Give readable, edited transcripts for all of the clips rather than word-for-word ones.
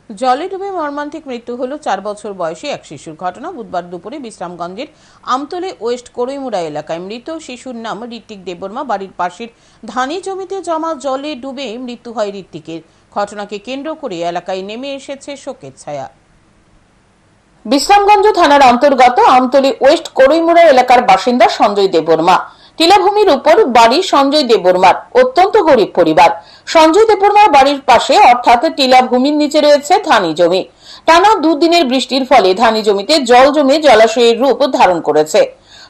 জলে ডুবে মর্মান্তিক মৃত্যু হলো 4 বছর বয়সী এক শিশুর। ঘটনা বুধবার দুপুরে বিশ্রামগঞ্জের আমতলী ওয়েস্ট করইমুড়া এলাকায়। মৃত শিশুর নাম ঋত্বিক দেববর্মা। বাড়ির পাশের ধানি জমিতে জমা জলে ডুবে মৃত্যু হয় ঋত্বিকের। ঘটনাকে কেন্দ্র করে এলাকায় নেমে এসেছে শোকের ছায়া। বিশ্রামগঞ্জ থানার অন্তর্গত আমতলী ওয়েস্ট করইমুড়া এলাকার বাসিন্দা সঞ্জয় দেববর্মা। টিলাভূমির উপর বাড়ি সঞ্জয় দেববর্মার। অত্যন্ত গরিব পরিবার। সঞ্জয় দেববর্মার বাড়ির পাশে অর্থাৎ টিলাভূমির নিচে রয়েছে ধানি জমি। টানা দুদিনের বৃষ্টির ফলে ধানি জমিতে জল জমে জলাশয়ের রূপ ধারণ করেছে।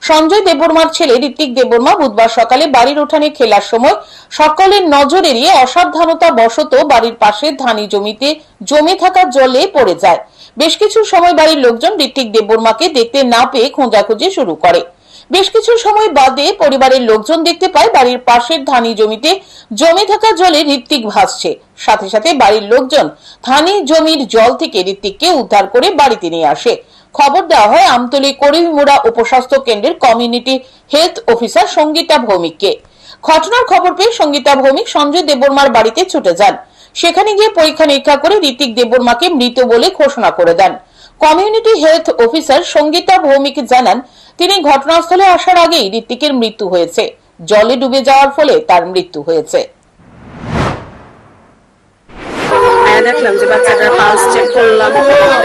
সঞ্জয় দেববর্মার ছেলে ঋত্বিক দেববর্মা বুধবার সকালে বাড়ির উঠানে খেলার সময় সকলের নজর এড়িয়ে অসাবধানতা বশত বাড়ির পাশে ধানি জমিতে জমে থাকা জলে পড়ে যায়। বেশ কিছু সময় বাড়ির লোকজন ঋত্বিক দেববর্মাকে দেখতে না পেয়ে খোঁজাখুঁজি শুরু করে। বেশ কিছু সময় বাদে পরিবারের লোকজন দেখতে পায় বাড়ির পাশের ধানি জমিতে জমে থাকা জলে ঋত্বিক ভাসছে। সাথে সাথে বাড়ির লোকজন ধানি জমির জল থেকে ঋত্বিককে উদ্ধার করে বাড়িতে নিয়ে আসে। খবর দেওয়া হয় আমতলী করইমুড়া উপস্বাস্থ্য কেন্দ্রের কমিউনিটি হেলথ অফিসার সঙ্গীতা ভৌমিককে। ঘটনার খবর পেয়ে সঙ্গীতা ভৌমিক সঞ্জয় দেববর্মার বাড়িতে ছুটে যান। সেখানে গিয়ে পরীক্ষা নিরীক্ষা করে ঋত্বিক দেববর্মাকে মৃত বলে ঘোষণা করে দেন। Community health officer Sangita Bhowmik জানান, তিনি ঘটনাস্থলে আসার আগেই ঋত্বিকের মৃত্যু হয়েছে। জলে ডুবে যাওয়ার ফলে তার মৃত্যু হয়েছে। দেখলাম যে বাচ্চাটার পালস চেক করলাম,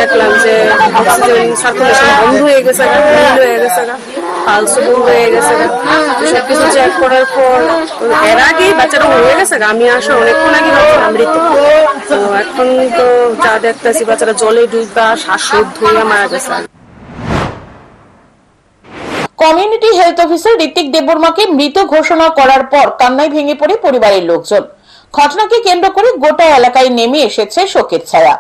দেখলাম যে অক্সিজেন সার্কুলেশন বন্ধ হয়ে গেছে, পালস বন্ধ হয়ে গেছে। সবকিছু চেক করার পর এর আগেই বাচ্চাটা হয়ে গেছে। আমি আসলে অনেকক্ষণ আগে ভাবছিলাম মৃত। তো এখন তো যা দেখতেছি বাচ্চাটা জলে ডুবা শ্বাসরোধ হয়ে মারা গেছে। কমিউনিটি হেলথ অফিসার ঋত্বিক দেববর্মাকে মৃত ঘোষণা করার পর কান্নায় ভেঙে পড়ে পরিবারের লোকজন। ঘটনাকে কেন্দ্র করে গোটা এলাকায় নেমে এসেছে শোকের ছায়া।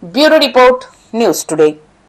Bureau report, news today.